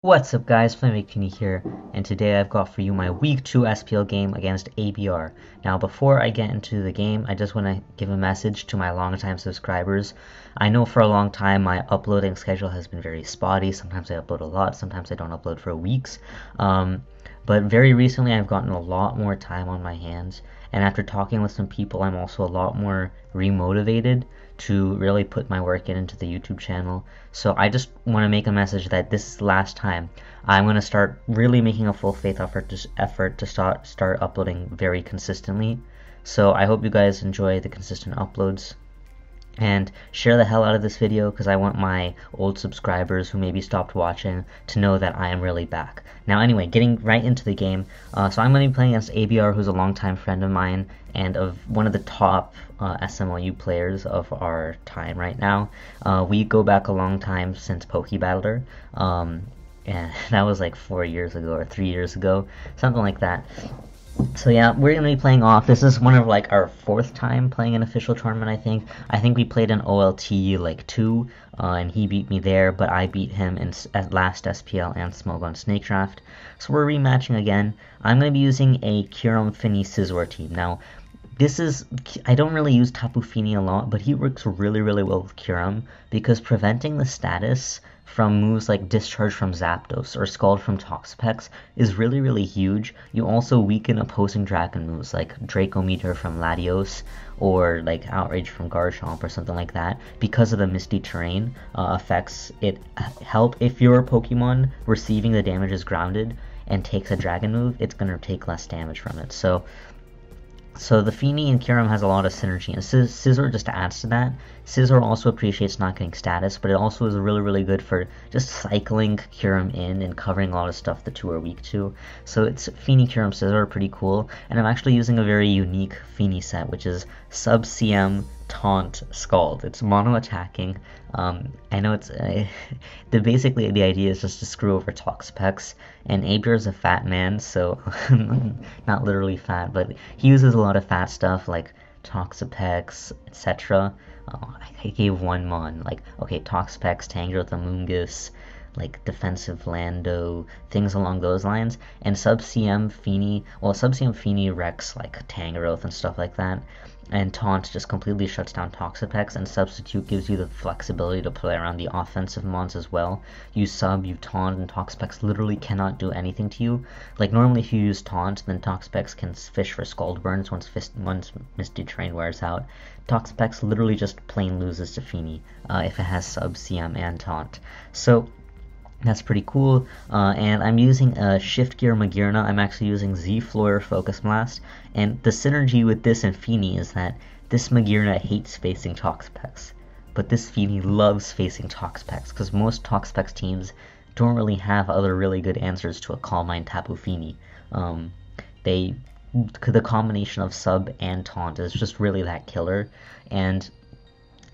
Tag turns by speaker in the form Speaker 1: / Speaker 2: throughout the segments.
Speaker 1: What's up guys, FlamingVictini here, and today I've got for you my Week 2 SPL game against ABR. Now before I get into the game, I just want to give a message to my longtime subscribers. I know for a long time my uploading schedule has been very spotty. Sometimes I upload a lot, sometimes I don't upload for weeks. But very recently I've gotten a lot more time on my hands, and after talking with some people I'm also a lot more remotivated to really put my work into the YouTube channel. So I just want to make a message that this is the last time. I'm going to start really making a full faith effort to start uploading very consistently. So I hope you guys enjoy the consistent uploads. And share the hell out of this video because I want my old subscribers who maybe stopped watching to know that I am really back. Now anyway, getting right into the game, so I'm going to be playing against ABR, who's a longtime friend of mine and of one of the top SMLU players of our time right now. We go back a long time since PokeBattler, and that was like 4 years ago or 3 years ago, something like that. So yeah, we're going to be playing off. This is one of like our 4th time playing an official tournament, I think. I think we played an OLT like 2, and he beat me there, but I beat him at last SPL and Smogon Snake Draft. So we're rematching again. I'm going to be using a FlamingVictini Scizor team. Now, I don't really use Tapu Fini a lot, but he works really well with Kyurem because preventing the status from moves like Discharge from Zapdos or Scald from Toxapex is really huge. You also weaken opposing dragon moves like Draco Meteor from Latios or like Outrage from Garchomp or something like that because of the Misty Terrain effects. It help if your Pokemon receiving the damage is grounded and takes a dragon move, it's going to take less damage from it. So the Fini and Kyurem has a lot of synergy, and Scizor just adds to that. Scizor also appreciates not getting status, but it also is really good for just cycling Kyurem in and covering a lot of stuff the two are weak to. So it's Fini, Kyurem, Scizor, pretty cool. And I'm actually using a very unique Fini set, which is Sub CM Taunt Scald. It's mono attacking. I know it's basically the idea is just to screw over Toxapex, and ABR is a fat man, so not literally fat, but he uses a lot of fat stuff like Toxapex, etc. I gave one mon, like, okay, Toxapex, Tangrowth, Amoonguss, like defensive Lando, things along those lines. And Sub CM Fini wrecks like Tangrowth and stuff like that. And Taunt just completely shuts down Toxapex, and Substitute gives you the flexibility to play around the offensive mons as well. You Sub, you Taunt, and Toxapex literally cannot do anything to you. Like normally if you use Taunt, then Toxapex can fish for Scald Burns once Misty Terrain wears out. Toxapex literally just plain loses to Fini if it has Sub, CM, and Taunt. So that's pretty cool, and I'm using a Shift Gear Magearna. I'm actually using Z-Floor Focus Blast, and the synergy with this and Fini is that this Magearna hates facing Toxapex, but this Fini loves facing Toxapex, because most Toxapex teams don't really have other really good answers to a Calm Mind Tapu Fini. The combination of Sub and Taunt is just really that killer, and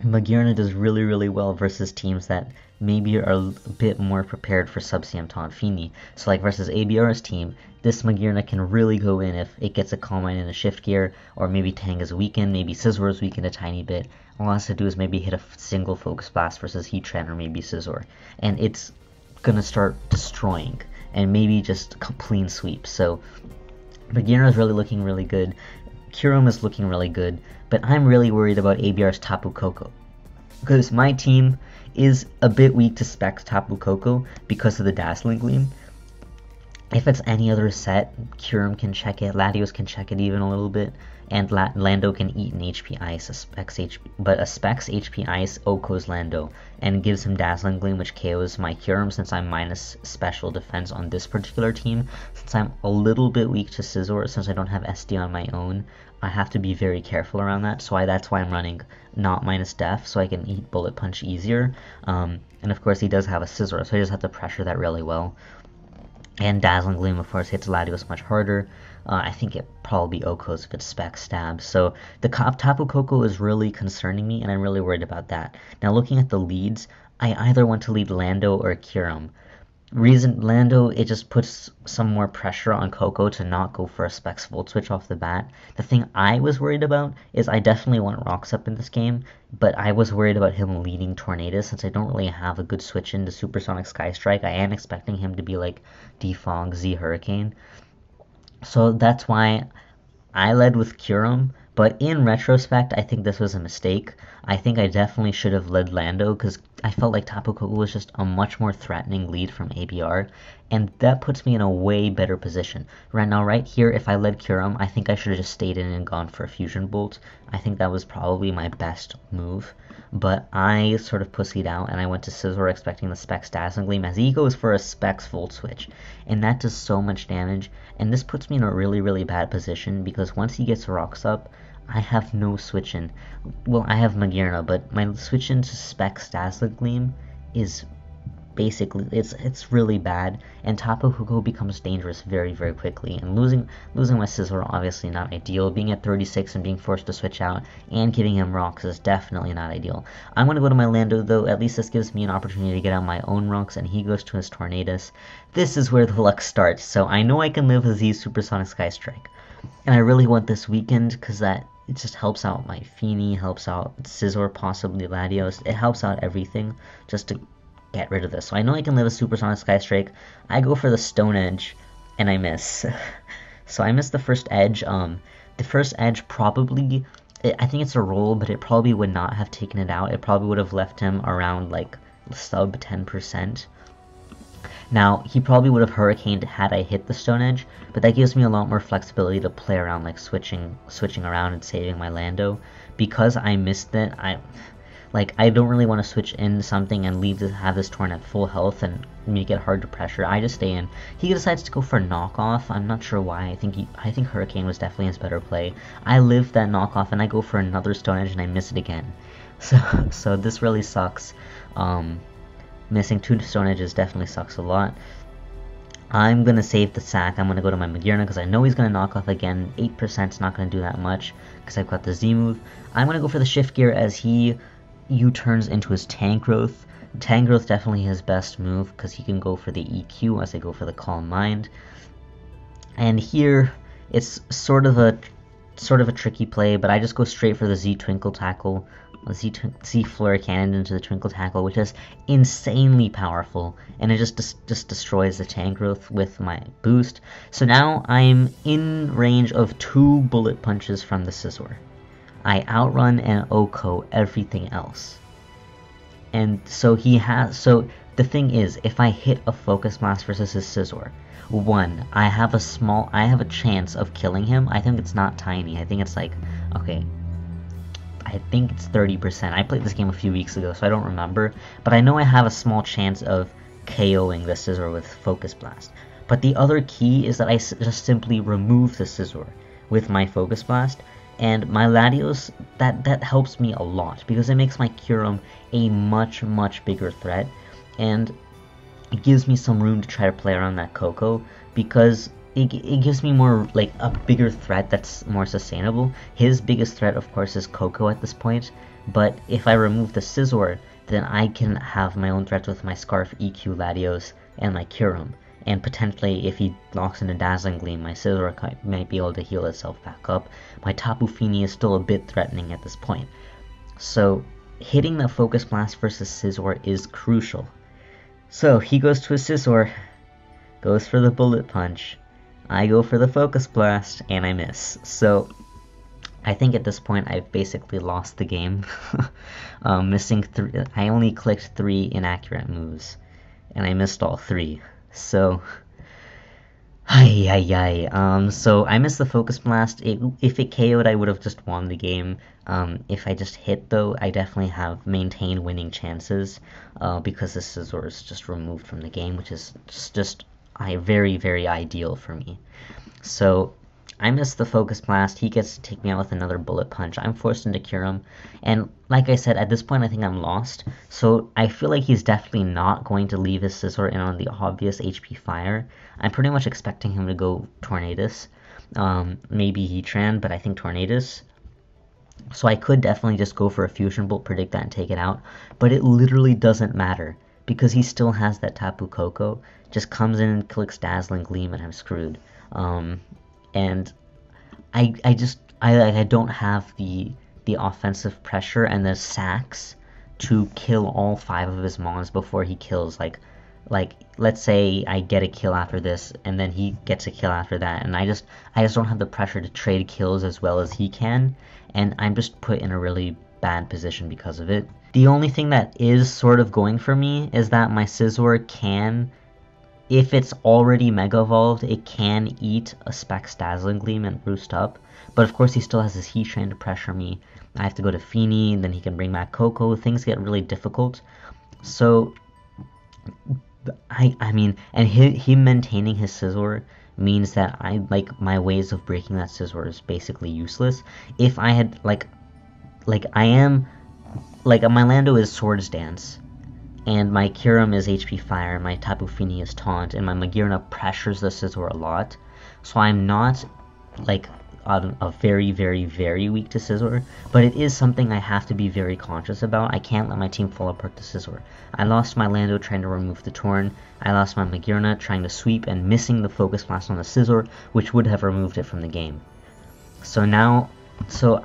Speaker 1: Magearna does really well versus teams that maybe are a bit more prepared for Sub-CM Taunt Fini. So like versus ABR's team, this Magearna can really go in if it gets a Calm Mind in a Shift Gear, or maybe Tang is weakened, maybe Scizor is weakened a tiny bit. All it has to do is maybe hit a single Focus Blast versus Heatran or maybe Scizor, and it's gonna start destroying, and maybe just clean sweep. So Magearna is really looking really good. Kyurem is looking really good, but I'm really worried about ABR's Tapu Koko, because my team is a bit weak to spec Tapu Koko because of the Dazzling Gleam. If it's any other set, Kyurem can check it, Latios can check it even a little bit, and Lando can eat an HP Ice, but a Specs HP Ice OHKOs Lando, and gives him Dazzling Gleam, which KOs my Kyurem since I'm minus special defense on this particular team. Since I'm a little bit weak to Scizor, since I don't have SD on my own, I have to be very careful around that, so that's why I'm running not minus def, so I can eat Bullet Punch easier. And of course he does have a Scizor, so I just have to pressure that really well. And Dazzling Gleam, of course, hits Latios much harder. I think it probably be OHKOs if it's Spec Stab. So the Tapu Koko is really concerning me, and I'm really worried about that. Now looking at the leads, I either want to lead Lando or Kyurem. Reason Lando, it just puts some more pressure on Coco to not go for a Specs Volt switch off the bat. The thing I was worried about is I definitely want Rocks up in this game, but I was worried about him leading Tornado since I don't really have a good switch into Supersonic Sky Strike. I am expecting him to be like Defog Z Hurricane. So that's why I led with Curum, but in retrospect, I think this was a mistake. I think I definitely should have led Lando because I felt like Tapu Koko was just a much more threatening lead from ABR, and that puts me in a way better position. Right now, right here, if I led Curum, I think I should have just stayed in and gone for a Fusion Bolt. I think that was probably my best move, but I sort of pussied out and I went to Scizor expecting the Specs Dazzling Gleam as he goes for a Specs Volt Switch, and that does so much damage, and this puts me in a really, really bad position because once he gets Rocks up, I have no switch in. Well, I have Magearna, but my switch into Specs Dazzling Gleam is basically it's really bad, and Tapu Koko becomes dangerous very, very quickly. And losing my Scizor obviously not ideal. Being at 36 and being forced to switch out and giving him Rocks is definitely not ideal. I'm gonna go to my Lando though. At least this gives me an opportunity to get out my own Rocks, and he goes to his Tornadus. This is where the luck starts. So I know I can live with Z Supersonic Sky Strike, and I really want this weekend because that it just helps out my Feeny, helps out Scizor, possibly Latios. It helps out everything just to get rid of this. So I know I can live a Supersonic Sky Strike. I go for the Stone Edge, and I miss. So I miss the first edge. The first edge probably, I think it's a roll, but it probably would not have taken it out. It probably would have left him around like sub 10%. Now, he probably would have Hurricaned had I hit the Stone Edge, but that gives me a lot more flexibility to play around, like switching around and saving my Lando. Because I missed it, I don't really want to switch in something and have this Torn at full health and make it hard to pressure. I just stay in. He decides to go for knockoff. I'm not sure why. I think Hurricane was definitely his better play. I lived that knockoff and I go for another Stone Edge and I miss it again. So this really sucks. Missing 2 Stone Edges definitely sucks a lot. I'm going to save the sack. I'm going to go to my Magearna because I know he's going to knock off again. 8% is not going to do that much because I've got the Z move. I'm going to go for the Shift Gear as he U-turns into his Tangrowth. Tangrowth definitely his best move because he can go for the EQ as I go for the Calm Mind. And here it's sort of a tricky play, but I just go straight for the Z Twinkle Tackle. Z Flurry Cannon into the Twinkle Tackle, which is insanely powerful, and it just destroys the Tangrowth with my boost. So now I'm in range of 2 Bullet Punches from the Scizor. I outrun and OHKO everything else. And so the thing is, if I hit a Focus Blast versus his Scizor, 1, I have a chance of killing him. I think it's not tiny. I think it's like, okay, I think it's 30%. I played this game a few weeks ago, so I don't remember. But I know I have a small chance of KOing the Scizor with Focus Blast. But the other key is that I just simply remove the Scizor with my Focus Blast. And my Latios, that helps me a lot, because it makes my Curum a much, much bigger threat. And it gives me some room to try to play around that Coco, because it gives me more, like, a bigger threat that's more sustainable. His biggest threat, of course, is Coco at this point, but if I remove the Scizor, then I can have my own threats with my Scarf, EQ, Latios, and my Curum. And potentially, if he locks in a Dazzling Gleam, my Scizor might be able to heal itself back up. My Tapu Fini is still a bit threatening at this point. So, hitting the Focus Blast versus Scizor is crucial. So, he goes to his Scizor, goes for the Bullet Punch. I go for the Focus Blast, and I miss. So, I think at this point I've basically lost the game. Missing 3, I only clicked 3 inaccurate moves, and I missed all 3. So, so I missed the Focus Blast. If it KO'd, I would have just won the game. If I just hit, though, I definitely have maintained winning chances, because the Scizor is just removed from the game, which is just very, very ideal for me. So I miss the Focus Blast. He gets to take me out with another Bullet Punch. I'm forced into Curum, and like I said, at this point I think I'm lost. So I feel like he's definitely not going to leave his Scizor in on the obvious HP Fire. I'm pretty much expecting him to go Tornadus, maybe Heatran, but I think Tornadus. So I could definitely just go for a Fusion Bolt, predict that, and take it out, but it literally doesn't matter, because he still has that Tapu Koko, just comes in and clicks Dazzling Gleam and I'm screwed. And I don't have the offensive pressure and the sacks to kill all 5 of his mons before he kills, like let's say I get a kill after this and then he gets a kill after that, and I just don't have the pressure to trade kills as well as he can, and I'm just put in a really bad position because of it. The only thing that is sort of going for me is that my Scizor can, if it's already Mega Evolved, it can eat a Specs Dazzling Gleam and boost up, but of course he still has his Heatran to pressure me. I have to go to Feeny, and then he can bring back Coco. Things get really difficult. So, I mean, and him maintaining his Scizor means that my ways of breaking that Scizor is basically useless. If I had, my Lando is Swords Dance, and my Kyurem is HP Fire, my Tapu Fini is Taunt, and my Magearna pressures the Scizor a lot. So I'm not, a very, very, very weak to Scizor, but it is something I have to be very conscious about. I can't let my team fall apart to Scizor. I lost my Lando trying to remove the Torn, I lost my Magearna trying to sweep and missing the Focus Blast on the Scizor, which would have removed it from the game. So now, so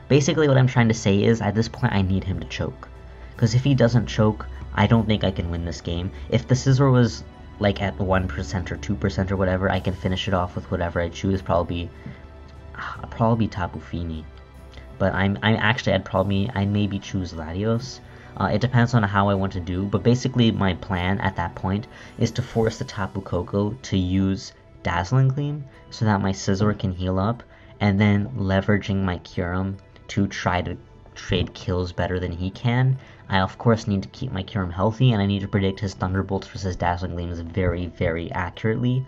Speaker 1: basically what I'm trying to say is, at this point I need him to choke. Because if he doesn't choke, I don't think I can win this game. If the Scizor was at 1% or 2% or whatever, I can finish it off with whatever I choose, probably Tapu Fini. But I'd maybe choose Latios. It depends on how I want to do, but basically my plan at that point is to force the Tapu Koko to use Dazzling Gleam so that my Scizor can heal up, and then leveraging my Kyurem to try to trade kills better than he can. I of course need to keep my Kyurem healthy, and I need to predict his Thunderbolts versus Dazzling Gleams very, very accurately.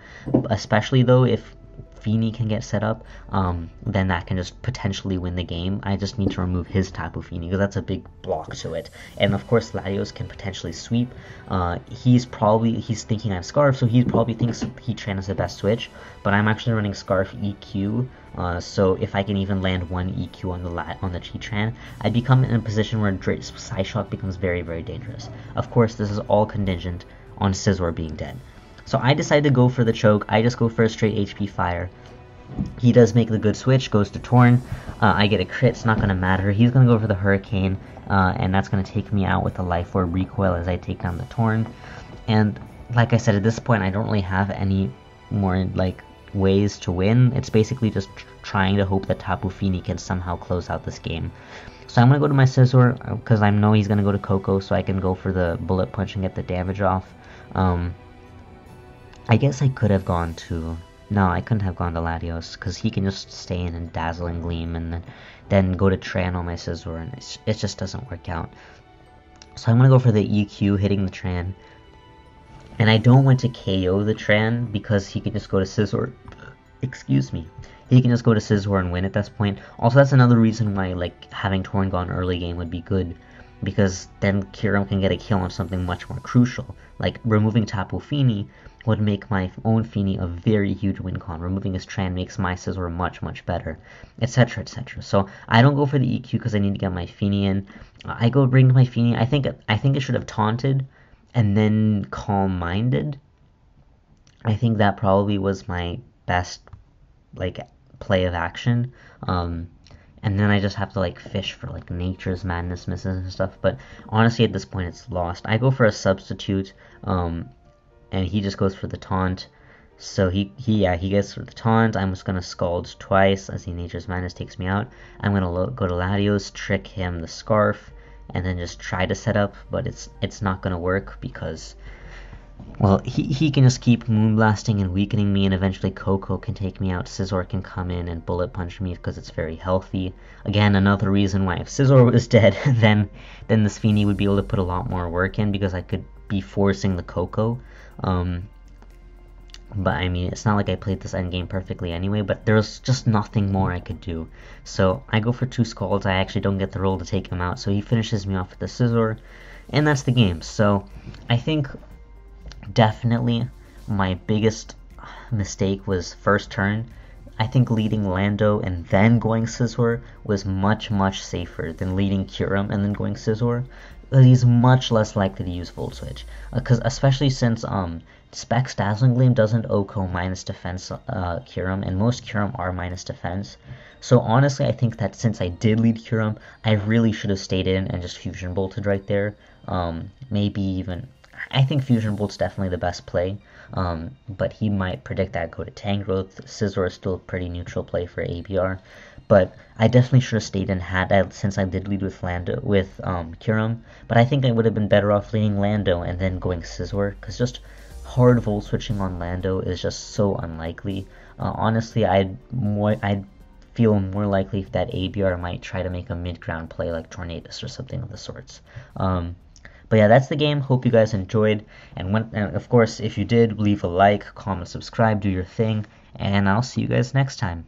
Speaker 1: Especially though if Feeny can get set up, then that can just potentially win the game. I just need to remove his Tapu Fini, because that's a big block to it. And of course Latios can potentially sweep. He's thinking I'm Scarf, so he probably thinks Heatran is the best switch, but I'm actually running Scarf EQ, so if I can even land one EQ on the Heatran, I become in a position where Psyshock becomes very, very dangerous. Of course, this is all contingent on Scizor being dead. So I decide to go for the choke. I just go for a straight HP Fire. He does make the good switch, goes to Torn. I get a crit, it's not going to matter. He's going to go for the Hurricane, and that's going to take me out with the Life Orb recoil as I take down the Torn. And like I said, at this point I don't really have any more ways to win. It's basically just trying to hope that Tapu Fini can somehow close out this game. So I'm going to go to my Scizor, because I know he's going to go to Coco, so I can go for the Bullet Punch and get the damage off. I guess I could have gone to... No, I couldn't have gone to Latios, because he can just stay in and Dazzling Gleam, and then go to Tran on my Scizor, and it just doesn't work out. So I'm going to go for the EQ, hitting the Tran. And I don't want to KO the Tran, because he can just go to Scizor. Excuse me. He can just go to Scizor and win at this point. Also, that's another reason why having Torn gone early game would be good, because then Kyurem can get a kill on something much more crucial. Removing Tapu Fini would make my own Fini a very huge win con. Removing his Tran makes my Scizor much, much better, etc, etc. So I don't go for the EQ because I need to get my Fini in. I go bring my Fini. I think I should have taunted and then calm-minded. I think that probably was my best play of action. And then I just have to fish for Nature's Madness misses and stuff. But honestly, at this point, it's lost. I go for a substitute, and he just goes for the taunt. So he gets for the taunt. I'm just gonna Scald twice as the Nature's Madness takes me out. I'm gonna go to Latios, trick him the Scarf, and then just try to set up. But it's not gonna work because, well, he can just keep Moonblasting and weakening me, and eventually Coco can take me out. Scizor can come in and Bullet Punch me because it's very healthy. Again, another reason why if Scizor was dead, then this Fini would be able to put a lot more work in, because I could be forcing the Coco. But I mean, it's not like I played this endgame perfectly anyway, but there's just nothing more I could do. So I go for 2 Scalds. I actually don't get the roll to take him out, so he finishes me off with the Scizor, and that's the game. So I think definitely my biggest mistake was first turn. I think leading Lando and then going Scizor was much, much safer than leading Kyurem and then going Scizor. he's much less likely to use Volt Switch, because especially since Specs Dazzling Gleam doesn't OHKO minus defense Kyurem, and most Kyurem are minus defense. So honestly, I think that since I did lead Kyurem, I really should have stayed in and just Fusion Bolted right there. Maybe even, I think Fusion Bolt's definitely the best play, but he might predict that go to Tangrowth. Scizor is still a pretty neutral play for ABR, but I definitely should have stayed in since I did lead with Kyurem, but I think I would have been better off leading Lando and then going Scizor, because just hard Volt switching on Lando is just so unlikely. Honestly, I'd feel more likely that ABR might try to make a mid-ground play like Tornadus or something of the sorts. But yeah, that's the game. Hope you guys enjoyed. And of course, if you did, leave a like, comment, subscribe, do your thing. And I'll see you guys next time.